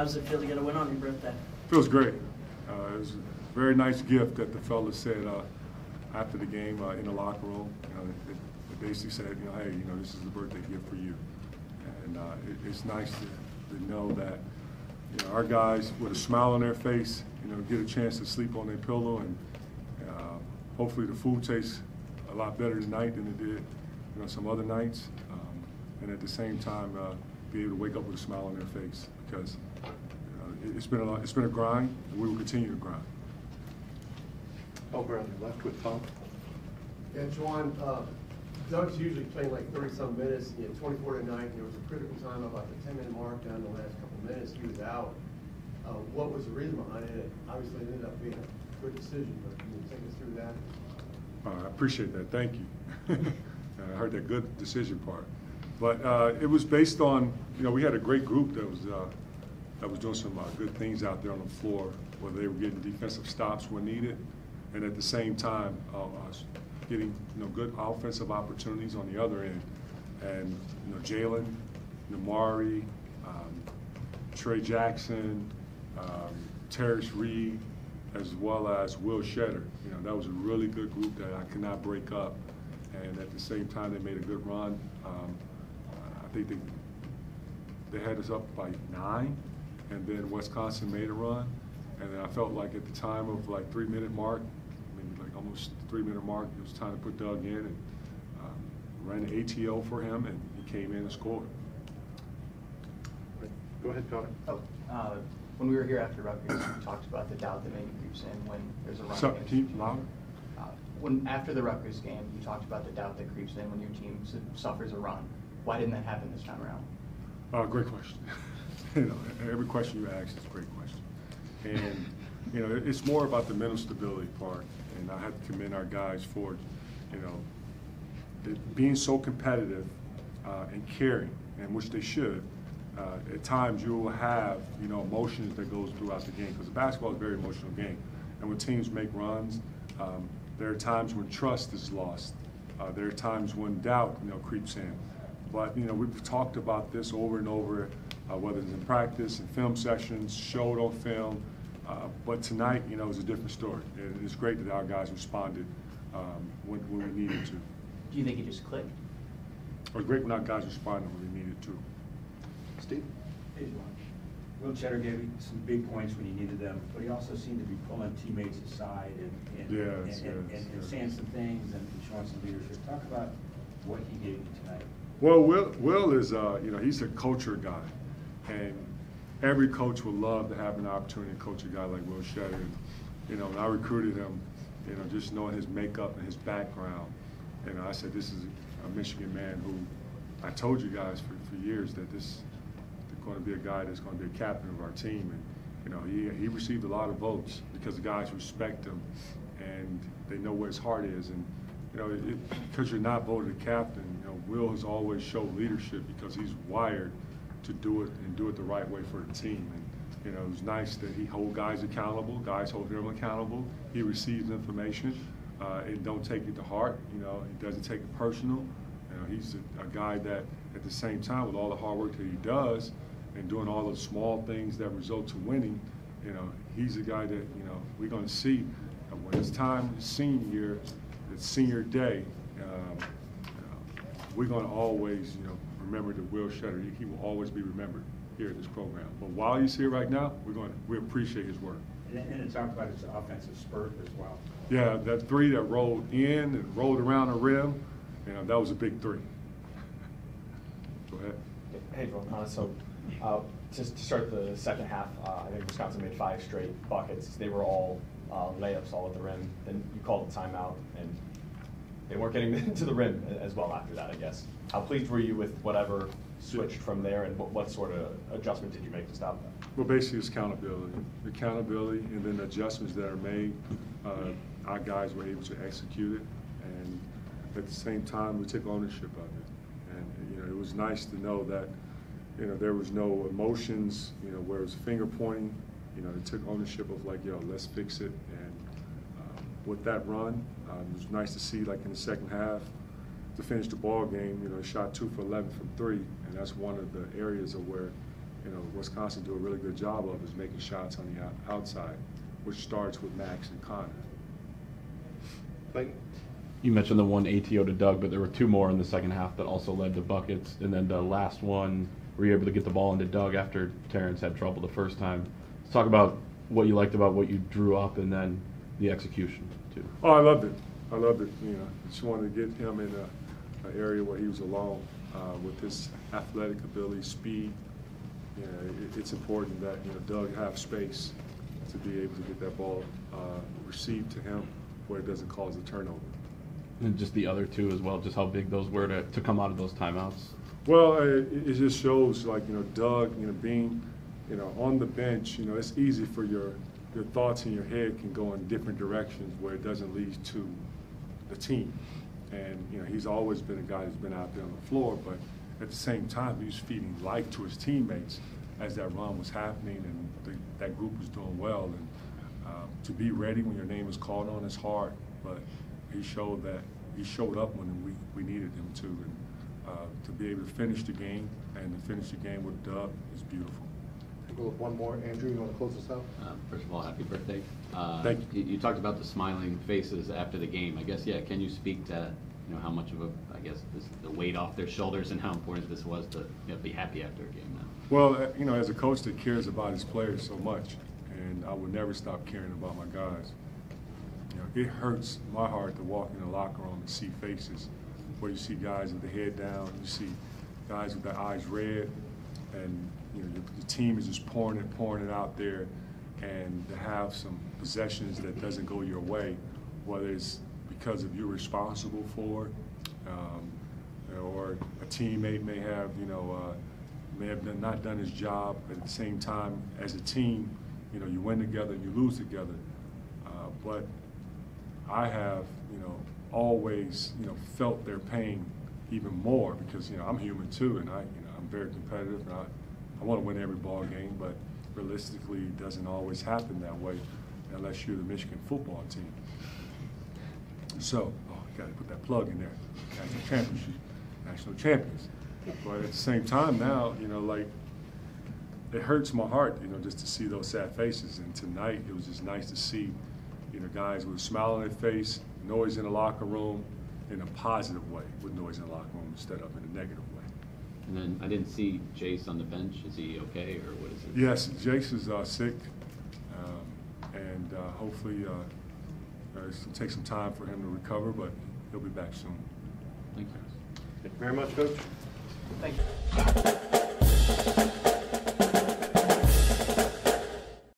does it feel to get a win on your birthday? Feels great. It was a very nice gift that the fellas said after the game in the locker room. They basically said, hey, this is the birthday gift for you. And it's nice to know that our guys with a smile on their face, get a chance to sleep on their pillow, and hopefully the food tastes a lot better tonight than it did some other nights. And at the same time, be able to wake up with a smile on their face, because it's been a grind, and we will continue to grind. Over on the left with Tom. Yeah, Juwan, Doug's usually playing like 30-some minutes. He had 24 tonight. There was a critical time about the 10-minute mark down the last couple of minutes. He was out. What was the reason behind it? Obviously, it ended up being a good decision, but can you take us through that? I appreciate that. Thank you. I heard that good decision part. But it was based on, we had a great group that was doing some good things out there on the floor, where they were getting defensive stops when needed, and at the same time getting good offensive opportunities on the other end. And Jalen, Namari, Trey Jackson, Terrence Reed, as well as Will Shedder. That was a really good group that I could not break up. And at the same time, they made a good run. I think they had us up by 9, and then Wisconsin made a run. And then I felt like at the time of like 3-minute mark, maybe like almost 3-minute mark, it was time to put Doug in, and ran the ATO for him, and he came in and scored. Go ahead, Connor. When we were here after Rutgers, we talked about the doubt that maybe creeps in when there's a run. So, keep louder. After the Rutgers game, you talked about the doubt that creeps in when your team suffers a run. Why didn't that happen this time around? Great question. Every question you ask is a great question. And it's more about the mental stability part. And I have to commend our guys for, being so competitive and caring, and which they should. At times you will have, emotions that goes throughout the game, because basketball is a very emotional game. And when teams make runs, there are times when trust is lost. There are times when doubt, creeps in. But we've talked about this over and over, whether it's in practice, in film sessions, showed on film. But tonight, is a different story. And it's great that our guys responded when we needed to. Do you think it just clicked? It was great when our guys responded when we needed to. Steve? Hey, Juwan. Will Cheddar gave you some big points when you needed them, but he also seemed to be pulling teammates aside and saying some things and showing some leadership. Talk about what he gave you tonight. Well, Will is, he's a culture guy, and every coach would love to have an opportunity to coach a guy like Will Shedder. And, when I recruited him, just knowing his makeup and his background, I said, this is a Michigan man who I told you guys for years that this is going to be a guy that's going to be a captain of our team. And, he received a lot of votes because the guys respect him and they know where his heart is. And, because you're not voted a captain, Will has always showed leadership because he's wired to do it and do it the right way for the team. And, it was nice that he hold guys accountable, guys hold him accountable. He receives information and don't take it to heart. He doesn't take it personal. He's a guy that, at the same time, with all the hard work that he does and doing all the small things that result to winning, he's a guy that, we're going to see when it's time, his senior year, it's senior day, we're going to always, remember that Will Shedder. He will always be remembered here at this program. But while he's here right now, we appreciate his work. And it talked about his offensive spurt as well. Yeah, that 3 that rolled in and rolled around the rim, that was a big 3. Go ahead. Hey, Juwan. So just to start the second half, I think Wisconsin made 5 straight buckets. They were all layups all at the rim. Then you called the timeout, and they weren't getting to the rim as well after that, I guess. How pleased were you with whatever switched from there, and what sort of adjustment did you make to stop that? Well, basically it's accountability, and then the adjustments that are made. Our guys were able to execute it, and at the same time we took ownership of it. And it was nice to know that there was no emotions, where it was finger pointing. They took ownership of like, let's fix it. And with that run, it was nice to see, like in the second half, to finish the ball game. Shot 2 for 11 from 3, and that's one of the areas of where you know, Wisconsin do a really good job of is making shots on the outside, which starts with Max and Connor. Clayton? You mentioned the one ATO to Doug, but there were two more in the second half that also led to buckets. And then the last one, were you able to get the ball into Doug after Terrence had trouble the first time? Let's talk about what you liked about what you drew up and then the execution, too. Oh, I loved it. I loved it. You know, just wanted to get him in an area where he was alone with his athletic ability, speed. You know, it's important that, you know, Doug have space to be able to get that ball received to him where it doesn't cause a turnover. And just the other two as well, just how big those were to come out of those timeouts. Well, it just shows, like, you know, Doug, you know, being, you know, on the bench, you know, it's easy for your thoughts in your head can go in different directions where it doesn't lead to the team. And, you know, he's always been a guy who's been out there on the floor, but at the same time, he was feeding life to his teammates as that run was happening and that group was doing well. And to be ready when your name is called on is hard, but he showed up when we needed him to. And to be able to finish the game and to finish the game with Doug is beautiful. We'll go with one more. Andrew, you want to close us out? First of all, happy birthday. Thank you. You talked about the smiling faces after the game. I guess, yeah, can you speak to, you know, how much of the weight off their shoulders and how important this was to, you know, be happy after a game now? Well, you know, as a coach that cares about his players so much, and I would never stop caring about my guys, you know, it hurts my heart to walk in the locker room and see faces where you see guys with the head down, you see guys with their eyes red, and, you know, the team is just pouring it out there, and to have some possessions that doesn't go your way, whether it's because of you're responsible for it, or a teammate may have, you know, not done his job. At the same time, as a team, you know, you win together, you lose together. But I have, you know, always, you know, felt their pain even more because, you know, I'm human too, and I'm very competitive, and I want to win every ball game, but realistically, it doesn't always happen that way unless you're the Michigan football team. So, got to put that plug in there. National championship, national champions. But at the same time now, you know, like, it hurts my heart, you know, just to see those sad faces. And tonight, it was just nice to see, you know, guys with a smile on their face, noise in the locker room, in a positive way, with noise in the locker room instead of in a negative way. And then I didn't see Jace on the bench. Is he okay, or what is it? Yes, Jace is sick, and hopefully it'll take some time for him to recover, but he'll be back soon. Thank you. Thank you very much, Coach. Thank you.